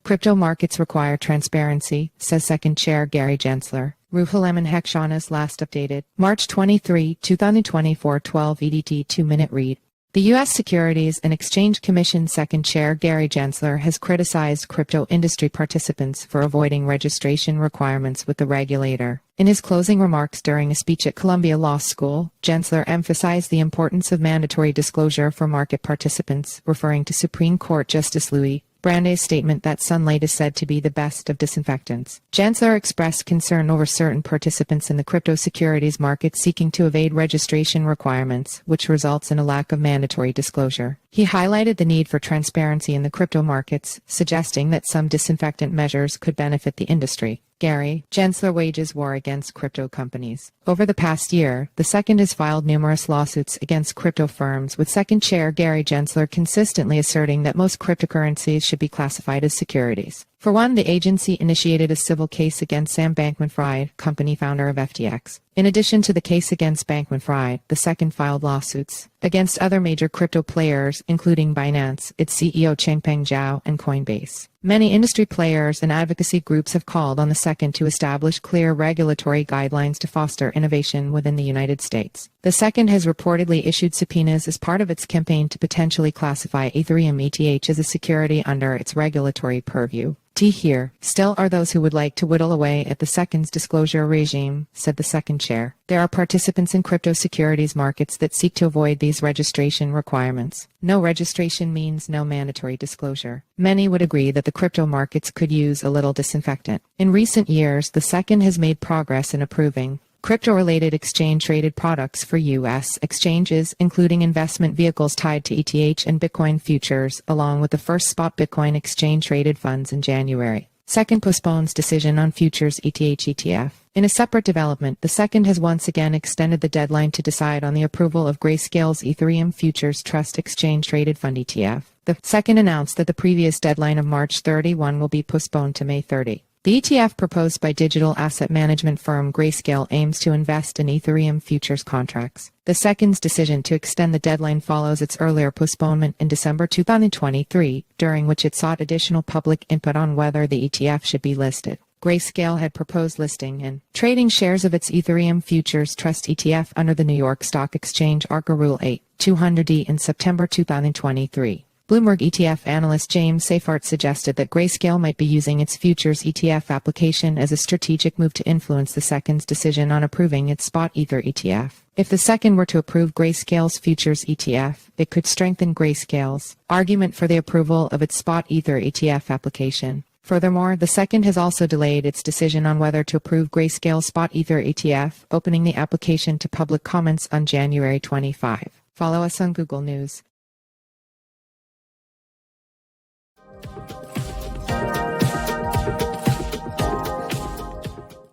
Crypto markets require transparency, says Second Chair Gary Gensler. Ruholamin Haqshanas last updated, March 23, 2024, 12 EDT 2-minute read. The U.S. Securities and Exchange Commission Second Chair Gary Gensler has criticized crypto industry participants for avoiding registration requirements with the regulator. In his closing remarks during a speech at Columbia Law School, Gensler emphasized the importance of mandatory disclosure for market participants, referring to Supreme Court Justice Louis Brandeis' statement that sunlight is said to be the best of disinfectants. Gensler expressed concern over certain participants in the crypto securities market seeking to evade registration requirements, which results in a lack of mandatory disclosure. He highlighted the need for transparency in the crypto markets, suggesting that some disinfectant measures could benefit the industry. Gary Gensler wages war against crypto companies. Over the past year, the Second has filed numerous lawsuits against crypto firms, with Second Chair Gary Gensler consistently asserting that most cryptocurrencies should be classified as securities. For one, the agency initiated a civil case against Sam Bankman-Fried, company founder of FTX. In addition to the case against Bankman-Fried, the Second filed lawsuits against other major crypto players, including Binance, its CEO Changpeng Zhao, and Coinbase. Many industry players and advocacy groups have called on the Second to establish clear regulatory guidelines to foster innovation within the United States. The Second has reportedly issued subpoenas as part of its campaign to potentially classify Ethereum ETH as a security under its regulatory purview. Here still are those who would like to whittle away at the Second's disclosure regime, said the Second Chair. There are participants in crypto securities markets that seek to avoid these registration requirements. No registration means no mandatory disclosure. Many would agree that the crypto markets could use a little disinfectant. In recent years, the Second has made progress in approving crypto-related exchange-traded products for U.S. exchanges, including investment vehicles tied to ETH and Bitcoin futures, along with the first spot Bitcoin exchange-traded funds in January. Second postpones decision on futures ETH ETF. In a separate development, the Second has once again extended the deadline to decide on the approval of Grayscale's Ethereum Futures Trust Exchange-Traded Fund ETF. The Second announced that the previous deadline of March 31 will be postponed to May 30. The ETF proposed by digital asset management firm Grayscale aims to invest in Ethereum futures contracts. The Second's decision to extend the deadline follows its earlier postponement in December 2023, during which it sought additional public input on whether the ETF should be listed. Grayscale had proposed listing and trading shares of its Ethereum Futures Trust ETF under the New York Stock Exchange ARCA Rule 8-200D in September 2023. Bloomberg ETF analyst James Seyfarth suggested that Grayscale might be using its futures ETF application as a strategic move to influence the Second's decision on approving its spot Ether ETF. If the Second were to approve Grayscale's futures ETF, it could strengthen Grayscale's argument for the approval of its spot Ether ETF application. Furthermore, the Second has also delayed its decision on whether to approve Grayscale's spot Ether ETF, opening the application to public comments on January 25. Follow us on Google News.